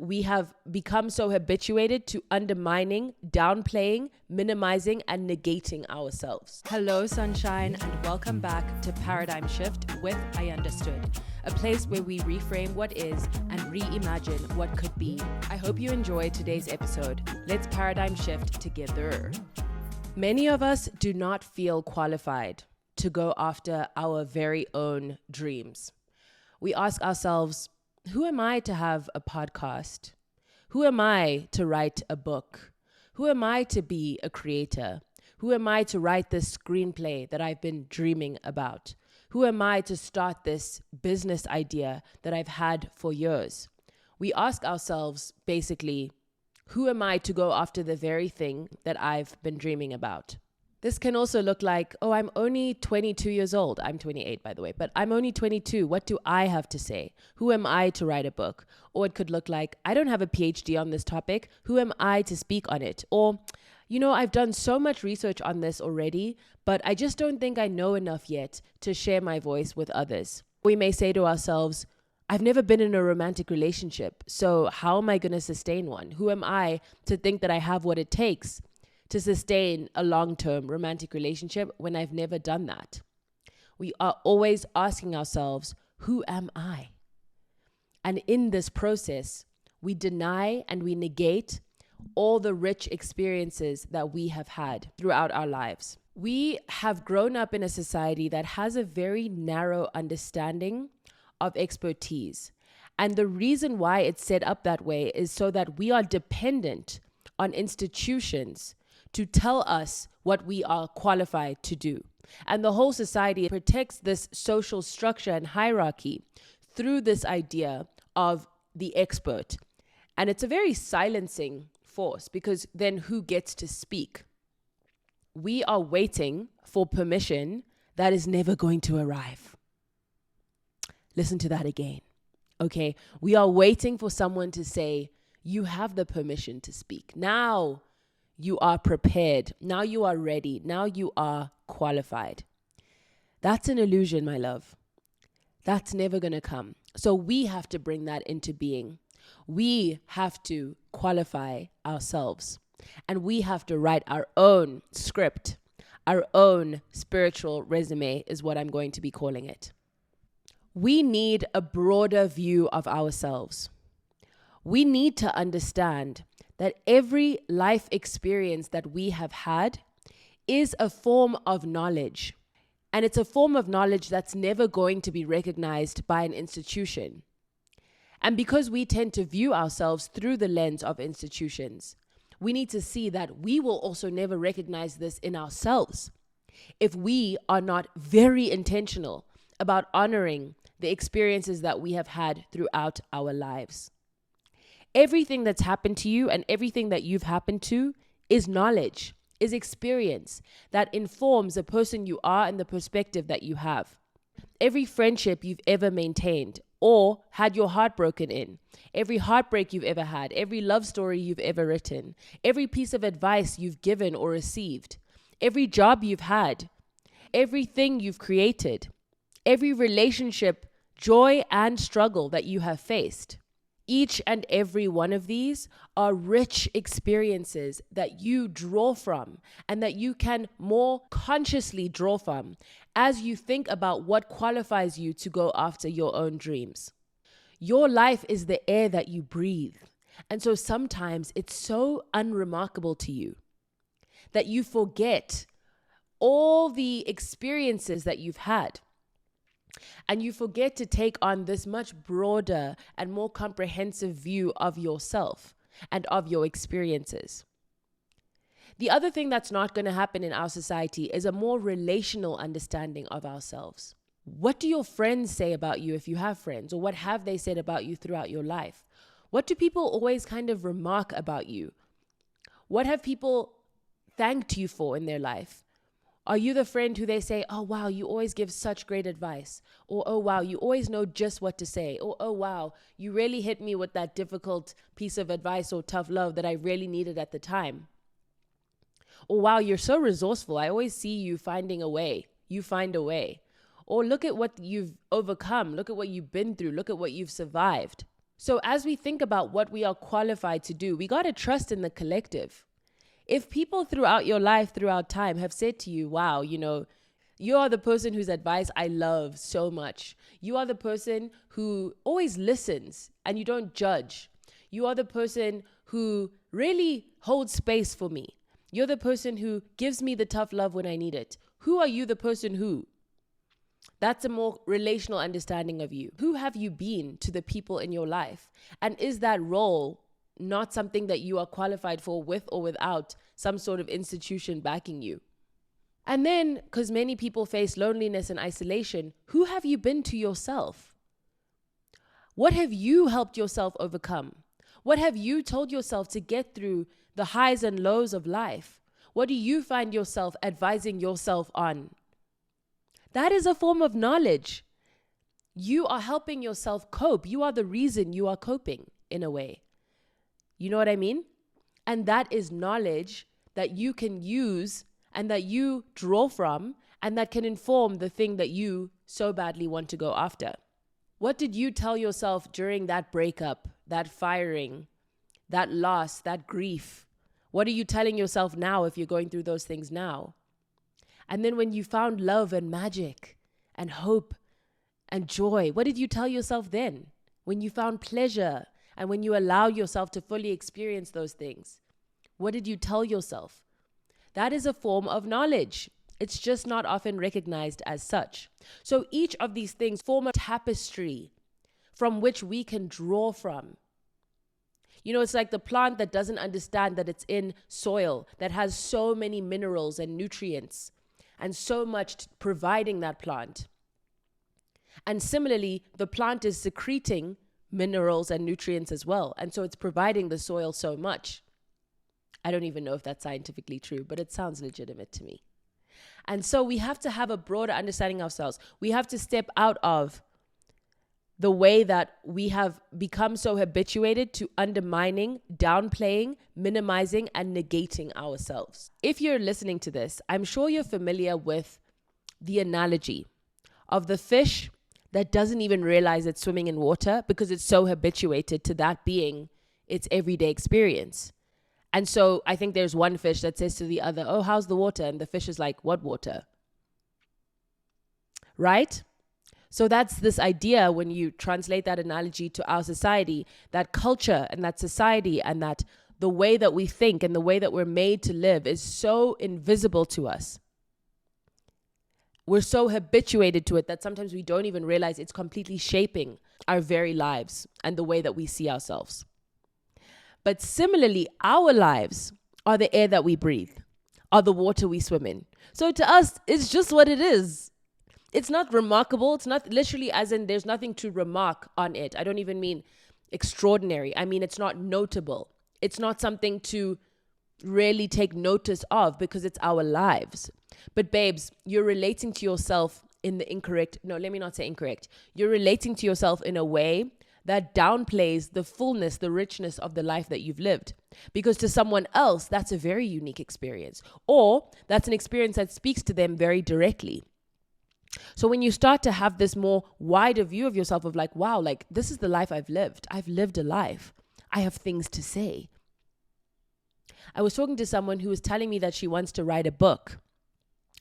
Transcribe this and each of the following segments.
we have become so habituated to undermining, downplaying, minimizing, and negating ourselves. Hello, sunshine, and welcome back to Paradigm Shift with Ayandastood, a place where we reframe what is and reimagine what could be. I hope you enjoy today's episode. Let's paradigm shift together. Many of us do not feel qualified to go after our very own dreams. We ask ourselves, who am I to have a podcast? Who am I to write a book? Who am I to be a creator? Who am I to write this screenplay that I've been dreaming about? Who am I to start this business idea that I've had for years? We ask ourselves, basically, who am I to go after the very thing that I've been dreaming about? This can also look like, oh, I'm only 22 years old. I'm 28, by the way, but I'm only 22. What do I have to say? Who am I to write a book? Or it could look like, I don't have a PhD on this topic. Who am I to speak on it? Or, I've done so much research on this already, but I just don't think I know enough yet to share my voice with others. We may say to ourselves, I've never been in a romantic relationship, so how am I going to sustain one? Who am I to think that I have what it takes to sustain a long-term romantic relationship when I've never done that? We are always asking ourselves, who am I? And in this process, we deny and we negate all the rich experiences that we have had throughout our lives. We have grown up in a society that has a very narrow understanding of expertise. And the reason why it's set up that way is so that we are dependent on institutions to tell us what we are qualified to do. And the whole society protects this social structure and hierarchy through this idea of the expert. And it's a very silencing force, because then who gets to speak? We are waiting for permission that is never going to arrive. Listen to that again. Okay, we are waiting for someone to say, you have the permission to speak. Now you are prepared. Now you are ready. Now you are qualified. That's an illusion, my love. That's never going to come. So we have to bring that into being. We have to qualify ourselves. And we have to write our own script. Our own spiritual resume is what I'm going to be calling it. We need a broader view of ourselves. We need to understand that every life experience that we have had is a form of knowledge. And it's a form of knowledge that's never going to be recognized by an institution. And because we tend to view ourselves through the lens of institutions, we need to see that we will also never recognize this in ourselves if we are not very intentional about honoring the experiences that we have had throughout our lives. Everything that's happened to you and everything that you've happened to is knowledge, is experience that informs the person you are and the perspective that you have. Every friendship you've ever maintained or had your heart broken in, every heartbreak you've ever had, every love story you've ever written, every piece of advice you've given or received, every job you've had, everything you've created, every relationship, joy and struggle that you have faced. Each and every one of these are rich experiences that you draw from and that you can more consciously draw from as you think about what qualifies you to go after your own dreams. Your life is the air that you breathe. And so sometimes it's so unremarkable to you that you forget all the experiences that you've had. And you forget to take on this much broader and more comprehensive view of yourself and of your experiences. The other thing that's not going to happen in our society is a more relational understanding of ourselves. What do your friends say about you if you have friends? Or what have they said about you throughout your life? What do people always kind of remark about you? What have people thanked you for in their life? Are you the friend who they say, oh, wow, you always give such great advice? Or, oh, wow, you always know just what to say? Or, oh, wow, you really hit me with that difficult piece of advice or tough love that I really needed at the time. Or, wow, you're so resourceful. I always see you finding a way. You find a way. Or look at what you've overcome. Look at what you've been through. Look at what you've survived. So as we think about what we are qualified to do, we got to trust in the collective. If people throughout your life, throughout time, have said to you, wow, you are the person whose advice I love so much. You are the person who always listens and you don't judge. You are the person who really holds space for me. You're the person who gives me the tough love when I need it. Who are you, the person who? That's a more relational understanding of you. Who have you been to the people in your life? And is that role not something that you are qualified for with or without some sort of institution backing you? And then, because many people face loneliness and isolation, who have you been to yourself? What have you helped yourself overcome? What have you told yourself to get through the highs and lows of life? What do you find yourself advising yourself on? That is a form of knowledge. You are helping yourself cope. You are the reason you are coping in a way. You know what I mean? And that is knowledge that you can use and that you draw from and that can inform the thing that you so badly want to go after. What did you tell yourself during that breakup, that firing, that loss, that grief? What are you telling yourself now if you're going through those things now? And then when you found love and magic and hope and joy, what did you tell yourself then? When you found pleasure and when you allowed yourself to fully experience those things, what did you tell yourself? That is a form of knowledge. It's just not often recognized as such. So each of these things form a tapestry from which we can draw from. It's like the plant that doesn't understand that it's in soil that has so many minerals and nutrients and so much providing that plant. And similarly, the plant is secreting minerals and nutrients as well. And so it's providing the soil so much. I don't even know if that's scientifically true, but it sounds legitimate to me. And so we have to have a broader understanding of ourselves. We have to step out of the way that we have become so habituated to undermining, downplaying, minimizing, and negating ourselves. If you're listening to this, I'm sure you're familiar with the analogy of the fish that doesn't even realize it's swimming in water because it's so habituated to that being its everyday experience. And so I think there's one fish that says to the other, oh, how's the water? And the fish is like, what water? Right? So that's this idea when you translate that analogy to our society, that culture and that society and that the way that we think and the way that we're made to live is so invisible to us. We're so habituated to it that sometimes we don't even realize it's completely shaping our very lives and the way that we see ourselves. But similarly, our lives are the air that we breathe, are the water we swim in. So to us, it's just what it is. It's not remarkable. It's not literally as in there's nothing to remark on it. I don't even mean extraordinary. I mean, it's not notable. It's not something to really take notice of because it's our lives. But babes, you're relating to yourself in the incorrect. No, let me not say incorrect. You're relating to yourself in a way that downplays the fullness, the richness of the life that you've lived. Because to someone else, that's a very unique experience. Or that's an experience that speaks to them very directly. So when you start to have this more wider view of yourself of like, wow, like this is the life I've lived. I've lived a life. I have things to say. I was talking to someone who was telling me that she wants to write a book.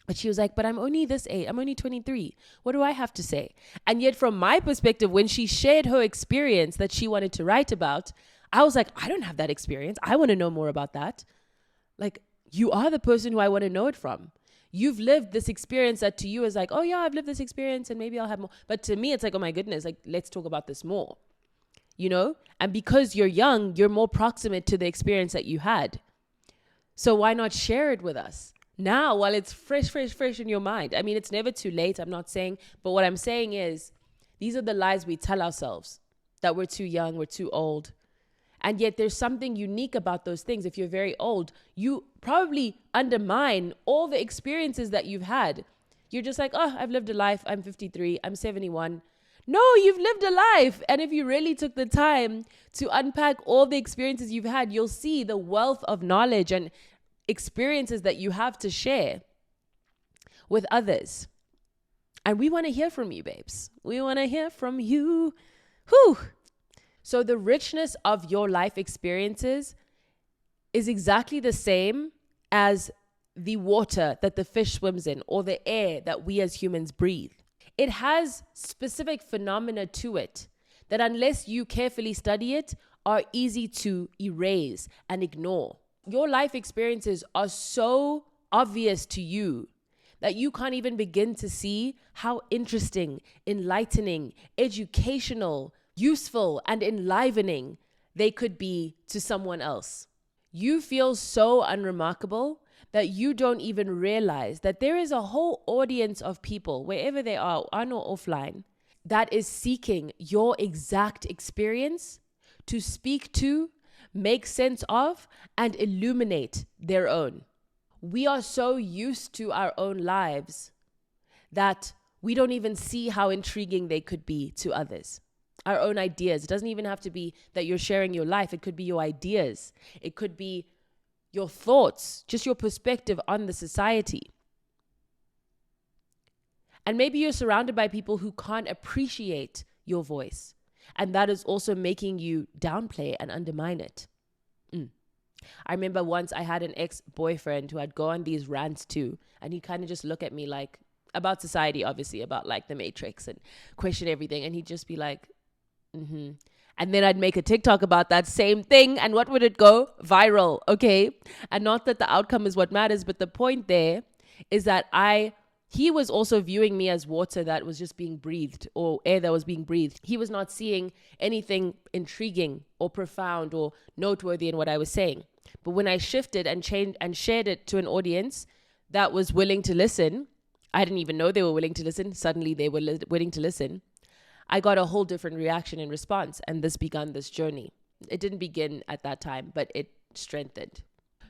But she was like, but I'm only this age. I'm only 23. What do I have to say? And yet from my perspective, when she shared her experience that she wanted to write about, I was like, I don't have that experience. I want to know more about that. Like, you are the person who I want to know it from. You've lived this experience that to you is like, oh yeah, I've lived this experience and maybe I'll have more. But to me, it's like, oh my goodness, like, let's talk about this more, And because you're young, you're more proximate to the experience that you had. So why not share it with us now while it's fresh in your mind? I mean, it's never too late, I'm not saying. But what I'm saying is, these are the lies we tell ourselves, that we're too young, we're too old. And yet there's something unique about those things. If you're very old, you probably undermine all the experiences that you've had. You're just like, oh, I've lived a life. I'm 53. I'm 71. No, you've lived a life. And if you really took the time to unpack all the experiences you've had, you'll see the wealth of knowledge and experiences that you have to share with others. And we want to hear from you, babes. We want to hear from you. Whew. So the richness of your life experiences is exactly the same as the water that the fish swims in or the air that we as humans breathe. It has specific phenomena to it that, unless you carefully study it, are easy to erase and ignore. Your life experiences are so obvious to you that you can't even begin to see how interesting, enlightening, educational, useful, and enlivening they could be to someone else. You feel so unremarkable that you don't even realize that there is a whole audience of people, wherever they are, on or offline, that is seeking your exact experience to speak to, make sense of, and illuminate their own. We are so used to our own lives that we don't even see how intriguing they could be to others. Our own ideas. It doesn't even have to be that you're sharing your life. It could be your ideas. It could be your thoughts, just your perspective on the society. And maybe you're surrounded by people who can't appreciate your voice. And that is also making you downplay and undermine it. I remember once I had an ex-boyfriend who I'd go on these rants to, and he'd kind of just look at me like, about society, obviously, about like the Matrix and question everything. And he'd just be like, and then I'd make a TikTok about that same thing. And what would it go? Viral. Okay. And not that the outcome is what matters, but the point there is that he was also viewing me as water that was just being breathed, or air that was being breathed. He was not seeing anything intriguing or profound or noteworthy in what I was saying. But when I shifted and changed and shared it to an audience that was willing to listen, I didn't even know they were willing to listen. Suddenly they were willing to listen. I got a whole different reaction and response, and this began this journey. It didn't begin at that time, but it strengthened.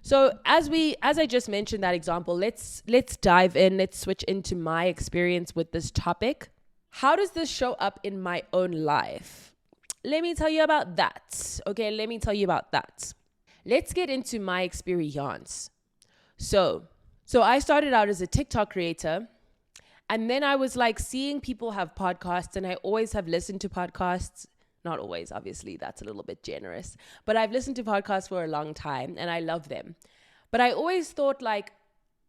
So as I just mentioned that example, let's dive in. Let's switch into my experience with this topic. How does this show up in my own life? Let me tell you about that. Okay, let me tell you about that. Let's get into my experience. So I started out as a TikTok creator, and then I was like seeing people have podcasts, and I always have listened to podcasts. Not always, obviously, that's a little bit generous. But I've listened to podcasts for a long time, and I love them. But I always thought like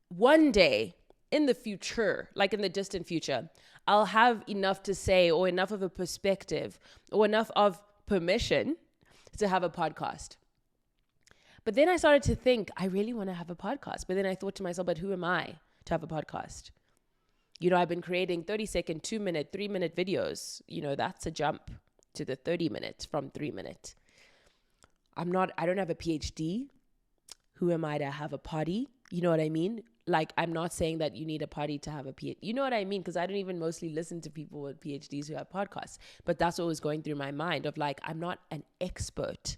one day in the future, like in the distant future, I'll have enough to say, or enough of a perspective, or enough of permission to have a podcast. But then I started to think, I really want to have a podcast. But then I thought to myself, but who am I to have a podcast? You know, I've been creating 30-second, 2-minute, 3-minute videos. You know, that's a jump to the 30 minutes from 3 minutes. I don't have a PhD. Who am I to have a potty? You know what I mean? Like, I'm not saying that you need a potty to have a PhD. You know what I mean? Because I don't even mostly listen to people with PhDs who have podcasts. But that's what was going through my mind of like, I'm not an expert.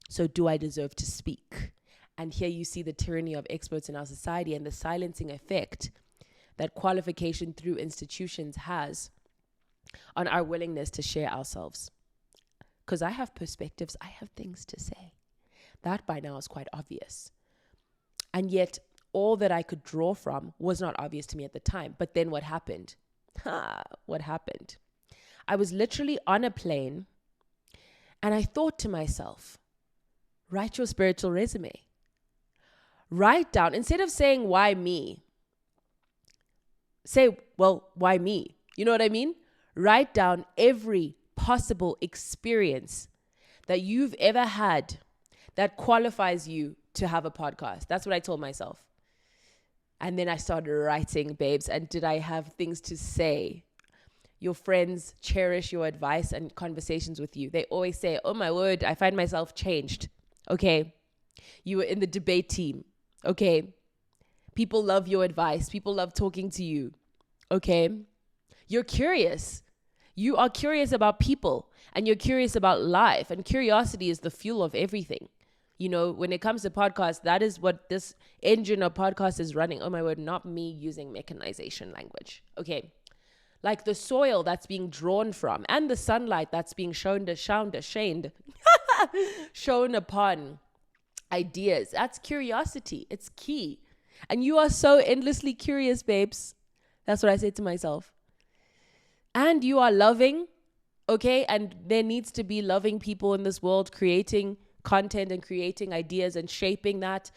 So do I deserve to speak? And here you see the tyranny of experts in our society and the silencing effect that qualification through institutions has on our willingness to share ourselves. Because I have perspectives, I have things to say. That by now is quite obvious. And yet all that I could draw from was not obvious to me at the time. But then what happened? What happened? I was literally on a plane, and I thought to myself, write your spiritual resume. Write down, instead of saying, why me? Say, well, why me? You know what I mean? Write down every possible experience that you've ever had that qualifies you to have a podcast. That's what I told myself. And then I started writing, babes. And did I have things to say? Your friends cherish your advice and conversations with you. They always say, oh my word, I find myself changed. Okay. You were in the debate team. Okay. People love your advice. People love talking to you. Okay. You're curious. You are curious about people, and you're curious about life, and curiosity is the fuel of everything. You know, when it comes to podcasts, that is what this engine of podcast is running. Oh my word, not me using mechanization language. Okay. Like the soil that's being drawn from, and the sunlight that's being shown upon ideas. That's curiosity. It's key. And you are so endlessly curious, babes. That's what I say to myself. And you are loving, Okay. And there needs to be loving people in this world creating content and creating ideas and shaping that.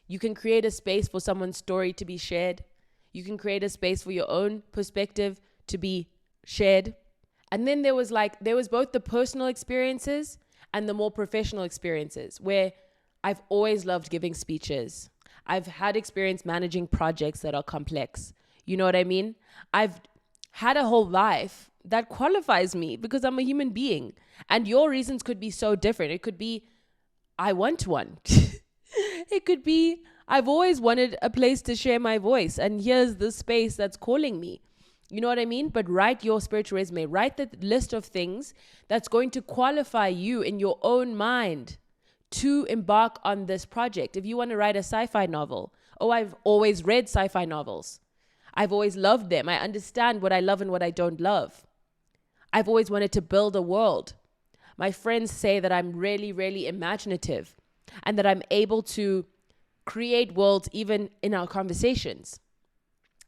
You can create a space for someone's story to be shared. You can create a space for your own perspective to be shared. And then there was both the personal experiences and the more professional experiences where I've always loved giving speeches. I've had experience managing projects that are complex. You know what I mean? I've had a whole life that qualifies me because I'm a human being. And your reasons could be so different. It could be, I want one. It could be, I've always wanted a place to share my voice, and here's the space that's calling me. You know what I mean? But write your spiritual resume. Write the list of things that's going to qualify you in your own mind to embark on this project. If you want to write a sci-fi novel, I've always read sci-fi novels. I've always loved them. I understand what I love and what I don't love. I've always wanted to build a world. My friends say that I'm really, really imaginative and that I'm able to create worlds even in our conversations.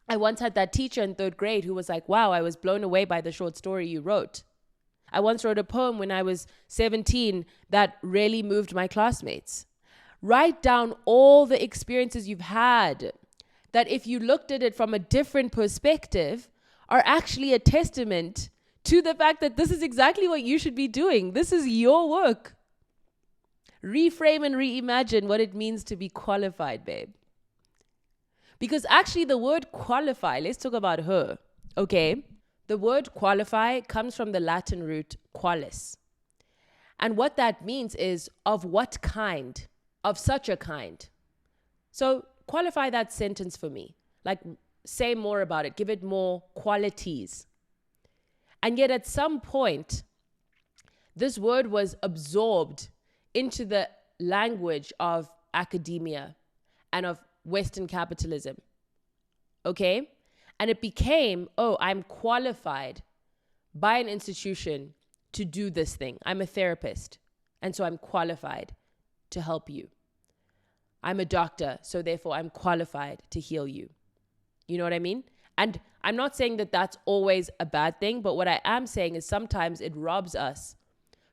I once had that teacher in 3rd grade who was like, wow, I was blown away by the short story you wrote. I once wrote a poem when I was 17 that really moved my classmates. Write down all the experiences you've had that, if you looked at it from a different perspective, are actually a testament to the fact that this is exactly what you should be doing. This is your work. Reframe and reimagine what it means to be qualified, babe. Because actually the word qualify, let's talk about her, okay? The word qualify comes from the Latin root qualis. And what that means is of what kind, of such a kind. So qualify that sentence for me. Like, say more about it, give it more qualities. And yet at some point, this word was absorbed into the language of academia and of Western capitalism. Okay? And it became, I'm qualified by an institution to do this thing. I'm a therapist, and so I'm qualified to help you. I'm a doctor, so therefore I'm qualified to heal you. You know what I mean? And I'm not saying that that's always a bad thing, but what I am saying is sometimes it robs us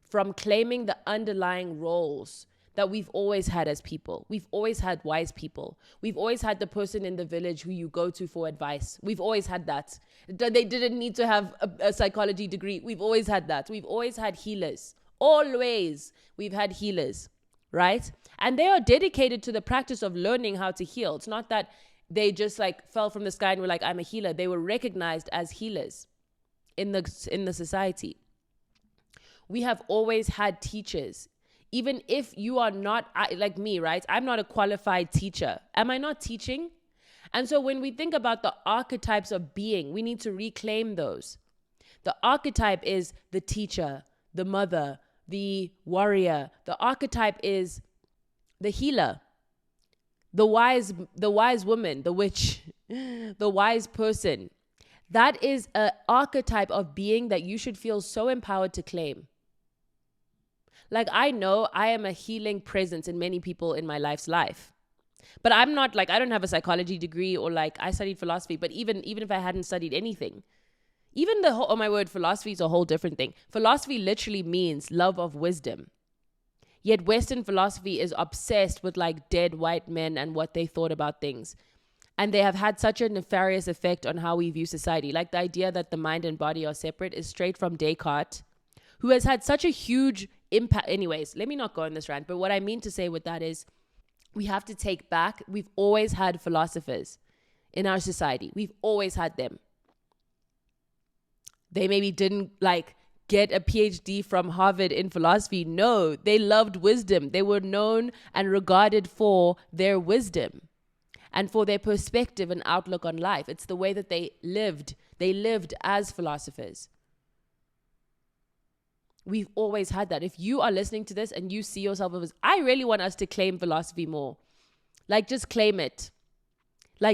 from claiming the underlying roles that we've always had as people. We've always had wise people. We've always had the person in the village who you go to for advice. We've always had that. They didn't need to have a psychology degree. We've always had that. We've always had healers. Always we've had healers, right? And they are dedicated to the practice of learning how to heal. It's not that they just fell from the sky and were like, I'm a healer. They were recognized as healers in the society. We have always had teachers. Even if you are not like me, right? I'm not a qualified teacher. Am I not teaching? And so when we think about the archetypes of being, we need to reclaim those. The archetype is the teacher, the mother, the warrior. The archetype is the healer, the wise woman, the witch, the wise person. That is an archetype of being that you should feel so empowered to claim. I know I am a healing presence in many people in my life. But I'm not I don't have a psychology degree or I studied philosophy. But even if I hadn't studied anything, even philosophy is a whole different thing. Philosophy literally means love of wisdom. Yet Western philosophy is obsessed with dead white men and what they thought about things. And they have had such a nefarious effect on how we view society. The idea that the mind and body are separate is straight from Descartes, who has had such a huge impact. Anyways, let me not go on this rant. But what I mean to say with that is we have to take back. We've always had philosophers in our society. We've always had them. They maybe didn't get a PhD from Harvard in philosophy. No, they loved wisdom. They were known and regarded for their wisdom and for their perspective and outlook on life. It's the way that they lived. They lived as philosophers. We've always had that. If you are listening to this and you see yourself as, I really want us to claim philosophy more. Just claim it.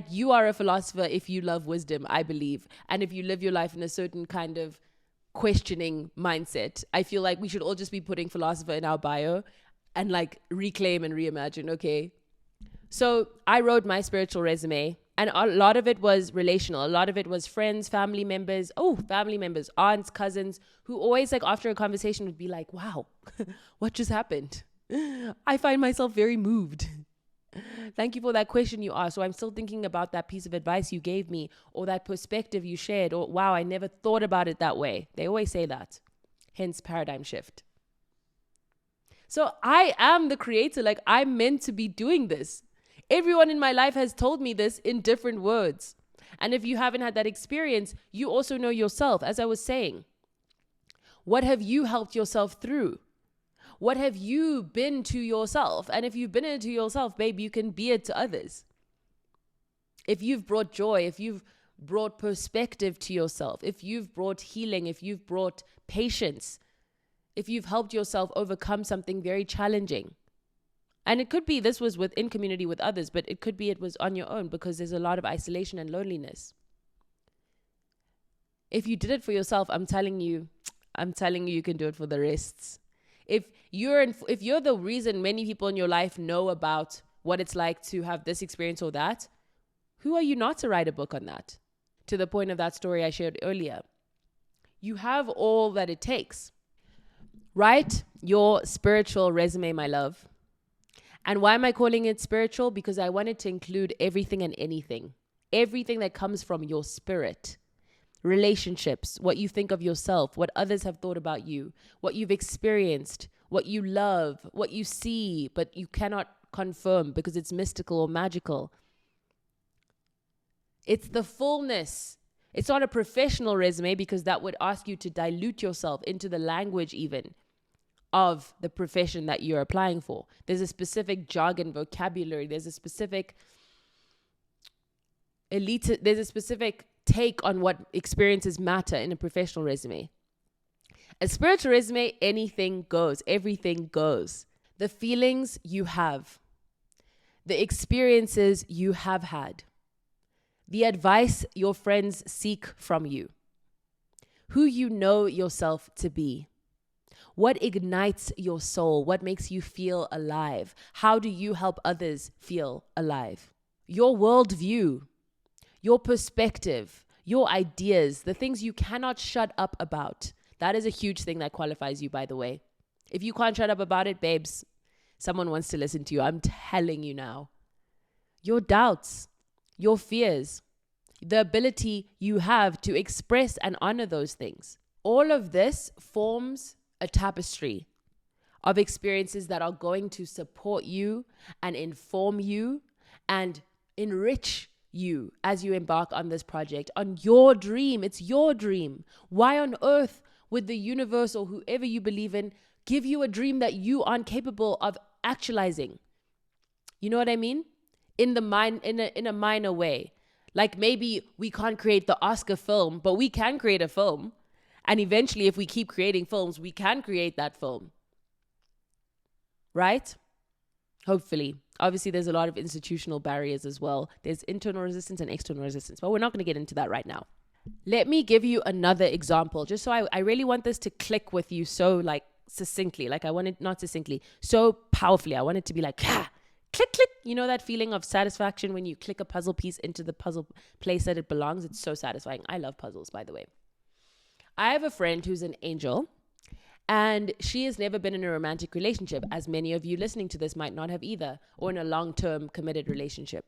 You are a philosopher if you love wisdom, I believe. And if you live your life in a certain kind of questioning mindset. I feel like we should all just be putting philosopher in our bio and reclaim and reimagine, okay? So I wrote my spiritual resume And a lot of it was relational. A lot of it was friends, family members, aunts, cousins, who always like after a conversation would be like, wow, what just happened? I find myself very moved. Thank you for that question you asked. So I'm still thinking about that piece of advice you gave me, or that perspective you shared, or wow, I never thought about it that way. They always say that. Hence paradigm shift. So I am the creator. Like, I'm meant to be doing this. Everyone in my life has told me this in different words. And if you haven't had that experience, you also know yourself. As I was saying, what have you helped yourself through? What have you been to yourself? And if you've been into yourself, babe, you can be it to others. If you've brought joy, if you've brought perspective to yourself, if you've brought healing, if you've brought patience, if you've helped yourself overcome something very challenging. And it could be this was in community with others, but it could be it was on your own, because there's a lot of isolation and loneliness. If you did it for yourself, I'm telling you you can do it for the rest. If you're the reason many people in your life know about what it's like to have this experience or that, who are you not to write a book on that? To the point of that story I shared earlier. You have all that it takes. Write your spiritual resume, my love. And why am I calling it spiritual? Because I wanted to include everything and anything. Everything that comes from your spirit. Relationships, what you think of yourself, what others have thought about you, what you've experienced, what you love, what you see, but you cannot confirm because it's mystical or magical. It's the fullness. It's not a professional resume, because that would ask you to dilute yourself into the language even of the profession that you're applying for. There's a specific jargon, vocabulary. There's a specific take on what experiences matter in a professional resume. A spiritual resume, anything goes, everything goes. The feelings you have, the experiences you have had, the advice your friends seek from you, who you know yourself to be, what ignites your soul, what makes you feel alive, how do you help others feel alive, your worldview, your perspective, your ideas, the things you cannot shut up about. That is a huge thing that qualifies you, by the way. If you can't shut up about it, babes, someone wants to listen to you. I'm telling you now. Your doubts, your fears, the ability you have to express and honor those things. All of this forms a tapestry of experiences that are going to support you and inform you and enrich you as you embark on this project, on your dream. It's your dream. Why on earth would the universe or whoever you believe in give you a dream that you aren't capable of actualizing? You know what I mean? In a minor way. Like, maybe we can't create the Oscar film, but we can create a film. And eventually, if we keep creating films, we can create that film. Right? Hopefully. Obviously, there's a lot of institutional barriers as well. There's internal resistance and external resistance, but we're not going to get into that right now. Let me give you another example, just so I really want this to click with you so like succinctly, like I want it, not succinctly, so powerfully. I want it to be like, click, click. You know that feeling of satisfaction when you click a puzzle piece into the puzzle place that it belongs? It's so satisfying. I love puzzles, by the way. I have a friend who's an angel, and she has never been in a romantic relationship, as many of you listening to this might not have either, or in a long-term committed relationship.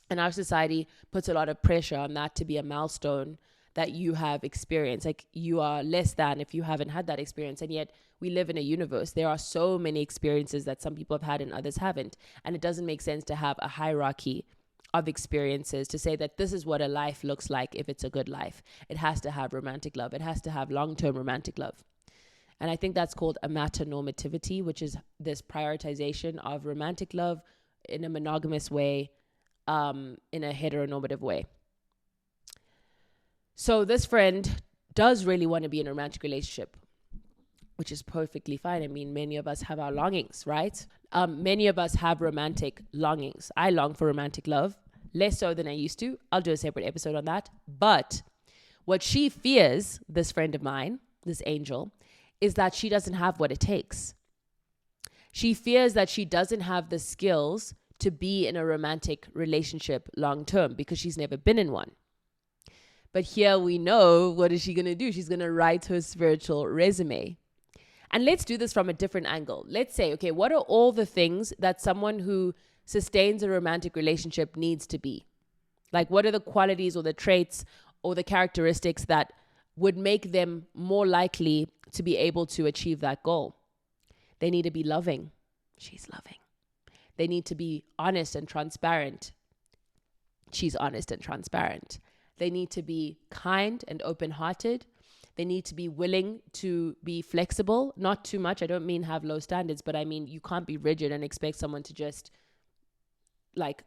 And our society puts a lot of pressure on that to be a milestone that you have experienced. Like, you are less than if you haven't had that experience. And yet we live in a universe. There are so many experiences that some people have had and others haven't. And it doesn't make sense to have a hierarchy of experiences to say that this is what a life looks like if it's a good life. It has to have romantic love. It has to have long-term romantic love. And I think that's called amatonormativity, which is this prioritization of romantic love in a monogamous way, in a heteronormative way. So this friend does really want to be in a romantic relationship, which is perfectly fine. I mean, many of us have our longings, right? Many of us have romantic longings. I long for romantic love, less so than I used to. I'll do a separate episode on that. But what she fears, this friend of mine, this angel, is that she doesn't have what it takes. She fears that she doesn't have the skills to be in a romantic relationship long term because she's never been in one. But here we know, what is she going to do? She's going to write her spiritual resume. And let's do this from a different angle. Let's say, okay, what are all the things that someone who sustains a romantic relationship needs to be? Like, what are the qualities or the traits or the characteristics that would make them more likely to be able to achieve that goal? They need to be loving. She's loving. They need to be honest and transparent. She's honest and transparent. They need to be kind and open-hearted. They need to be willing to be flexible, not too much. I don't mean have low standards, but I mean you can't be rigid and expect someone to just like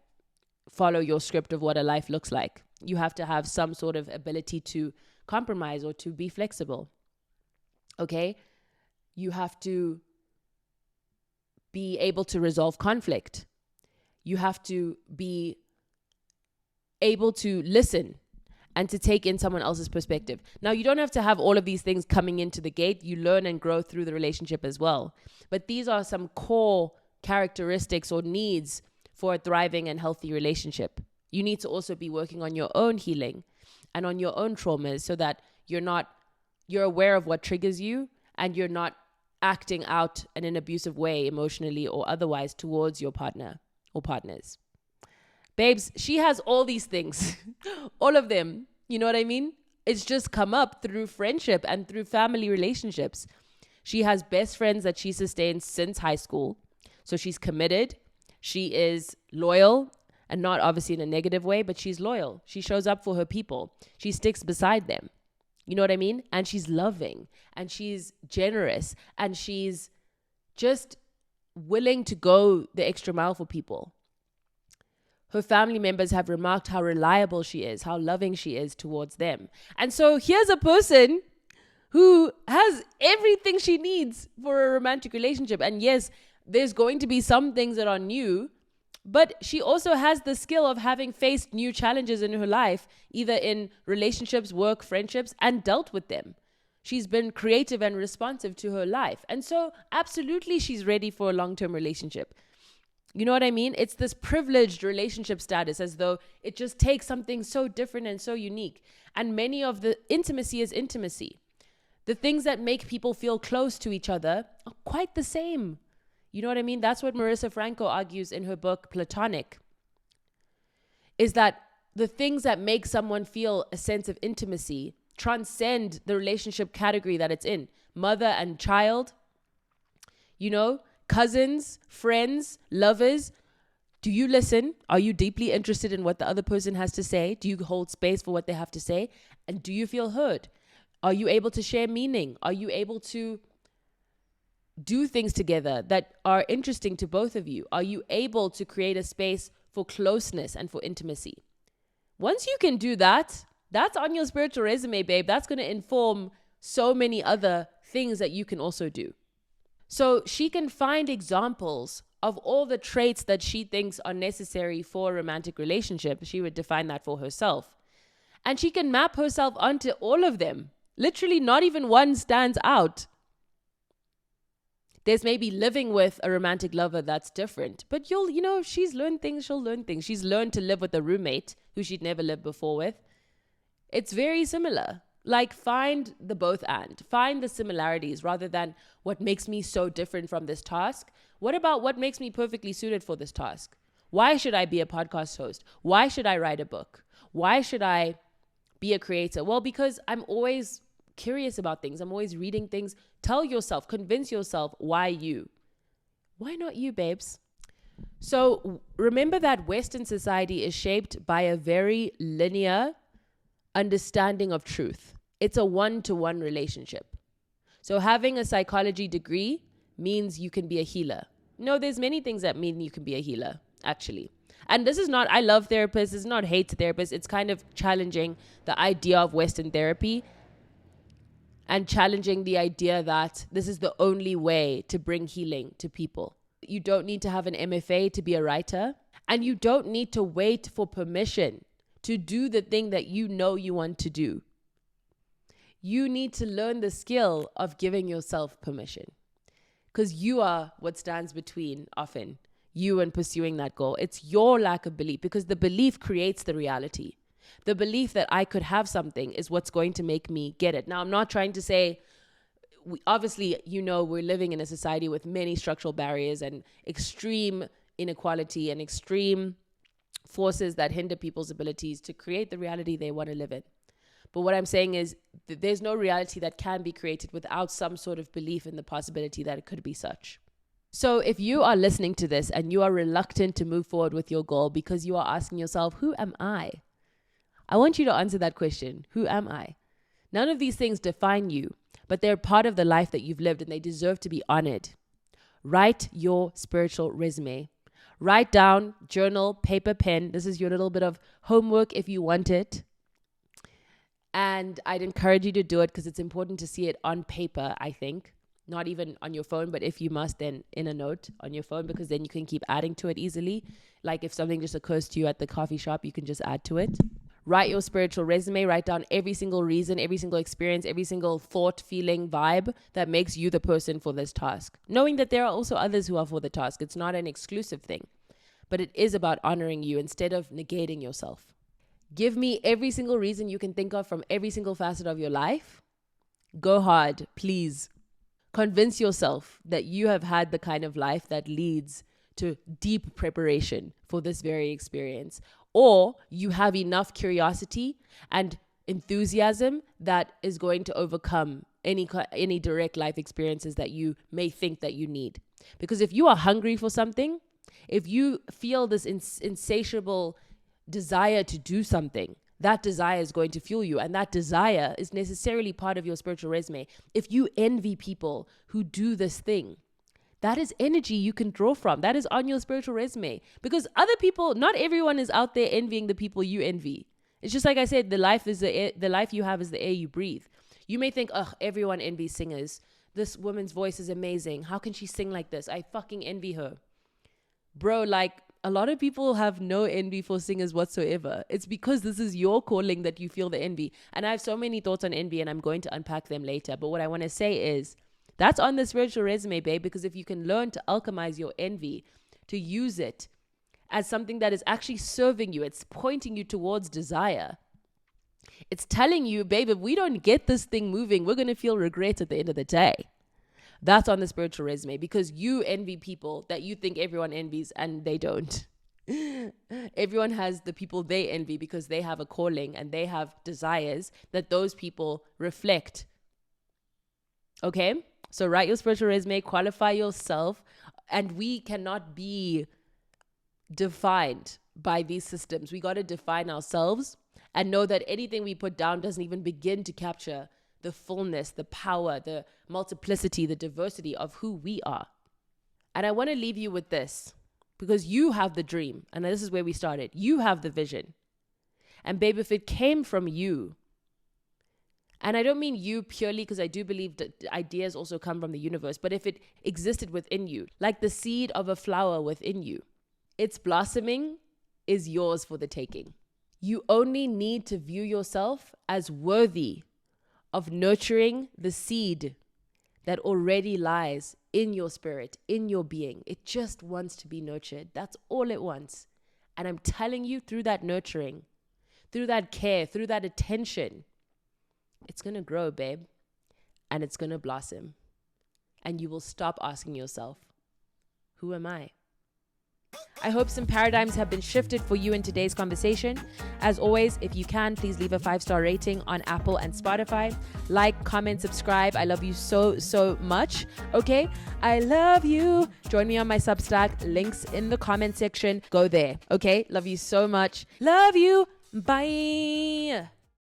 follow your script of what a life looks like. You have to have some sort of ability to compromise or to be flexible. Okay? You have to be able to resolve conflict. You have to be able to listen and to take in someone else's perspective. Now, you don't have to have all of these things coming into the gate. You learn and grow through the relationship as well. But these are some core characteristics or needs for a thriving and healthy relationship. You need to also be working on your own healing and on your own traumas so that you're aware of what triggers you and you're not acting out in an abusive way emotionally or otherwise towards your partner or partners. Babes, she has all these things, all of them. You know what I mean? It's just come up through friendship and through family relationships. She has best friends that she sustains since high school. So she's committed. She is loyal, and not obviously in a negative way, but she's loyal. She shows up for her people. She sticks beside them. You know what I mean? And she's loving and she's generous and she's just willing to go the extra mile for people. Her family members have remarked how reliable she is, how loving she is towards them. And so here's a person who has everything she needs for a romantic relationship. And yes, there's going to be some things that are new, but she also has the skill of having faced new challenges in her life, either in relationships, work, friendships, and dealt with them. She's been creative and responsive to her life. And so absolutely she's ready for a long-term relationship. You know what I mean? It's this privileged relationship status, as though it just takes something so different and so unique. And many of the intimacy is intimacy. The things that make people feel close to each other are quite the same. You know what I mean? That's what Marissa Franco argues in her book, Platonic, is that the things that make someone feel a sense of intimacy transcend the relationship category that it's in. Mother and child, you know, cousins, friends, lovers. Do you listen? Are you deeply interested in what the other person has to say? Do you hold space for what they have to say? And do you feel heard? Are you able to share meaning? Are you able to do things together that are interesting to both of you? Are you able to create a space for closeness and for intimacy? Once you can do that, that's on your spiritual resume, babe. That's going to inform so many other things that you can also do. So she can find examples of all the traits that she thinks are necessary for a romantic relationship. She would define that for herself. And she can map herself onto all of them. Literally, not even one stands out. There's maybe living with a romantic lover that's different. But she's learned things, she'll learn things. She's learned to live with a roommate who she'd never lived before with. It's very similar. Like, find the both and. Find the similarities rather than what makes me so different from this task. What about what makes me perfectly suited for this task? Why should I be a podcast host? Why should I write a book? Why should I be a creator? Well, because I'm always curious about things. I'm always reading things. Tell yourself, convince yourself, why you? Why not you, babes? So remember that Western society is shaped by a very linear understanding of truth. It's a one-to-one relationship. So having a psychology degree means you can be a healer. No, there's many things that mean you can be a healer, actually. And this is not, I love therapists, it's not hate therapists. It's kind of challenging the idea of Western therapy and challenging the idea that this is the only way to bring healing to people. You don't need to have an MFA to be a writer, and you don't need to wait for permission to do the thing that you know you want to do. You need to learn the skill of giving yourself permission, because you are what stands between often you in pursuing that goal. It's your lack of belief, because the belief creates the reality. The belief that I could have something is what's going to make me get it. Now, I'm not trying to say, obviously, we're living in a society with many structural barriers and extreme inequality and extreme forces that hinder people's abilities to create the reality they want to live in. But what I'm saying is that there's no reality that can be created without some sort of belief in the possibility that it could be such. So if you are listening to this and you are reluctant to move forward with your goal because you are asking yourself, who am I? I want you to answer that question. Who am I? None of these things define you, but they're part of the life that you've lived and they deserve to be honored. Write your spiritual resume. Write down, journal, paper, pen. This is your little bit of homework if you want it. And I'd encourage you to do it because it's important to see it on paper, I think. Not even on your phone, but if you must, then in a note on your phone, because then you can keep adding to it easily. Like if something just occurs to you at the coffee shop, you can just add to it. Write your spiritual resume. Write down every single reason, every single experience, every single thought, feeling, vibe that makes you the person for this task. Knowing that there are also others who are for the task. It's not an exclusive thing, but it is about honoring you instead of negating yourself. Give me every single reason you can think of from every single facet of your life. Go hard, please. Convince yourself that you have had the kind of life that leads to deep preparation for this very experience. Or you have enough curiosity and enthusiasm that is going to overcome any direct life experiences that you may think that you need. Because if you are hungry for something, if you feel this insatiable desire to do something, that desire is going to fuel you. And that desire is necessarily part of your spiritual resume. If you envy people who do this thing, that is energy you can draw from. That is on your spiritual resume. Because other people, not everyone is out there envying the people you envy. It's just like I said, the life you have is the air you breathe. You may think, everyone envies singers. This woman's voice is amazing. How can she sing like this? I fucking envy her. Bro, a lot of people have no envy for singers whatsoever. It's because this is your calling that you feel the envy. And I have so many thoughts on envy and I'm going to unpack them later. But what I want to say is that's on the spiritual resume, babe, because if you can learn to alchemize your envy, to use it as something that is actually serving you, it's pointing you towards desire. It's telling you, babe, if we don't get this thing moving, we're going to feel regret at the end of the day. That's on the spiritual resume because you envy people that you think everyone envies and they don't. Everyone has the people they envy because they have a calling and they have desires that those people reflect. Okay? So write your spiritual resume, qualify yourself, and we cannot be defined by these systems. We got to define ourselves and know that anything we put down doesn't even begin to capture the fullness, the power, the multiplicity, the diversity of who we are. And I want to leave you with this because you have the dream. And this is where we started. You have the vision. And babe, if it came from you, and I don't mean you purely because I do believe that ideas also come from the universe, but if it existed within you, like the seed of a flower within you, its blossoming is yours for the taking. You only need to view yourself as worthy of nurturing the seed that already lies in your spirit, in your being. It just wants to be nurtured. That's all it wants. And I'm telling you, through that nurturing, through that care, through that attention, it's going to grow, babe, and it's going to blossom. And you will stop asking yourself, who am I? I hope some paradigms have been shifted for you in today's conversation. As always, if you can, please leave a 5-star rating on Apple and Spotify. Like, comment, subscribe. I love you so, so much. Okay? I love you. Join me on my Substack. Links in the comment section. Go there. Okay? Love you so much. Love you. Bye.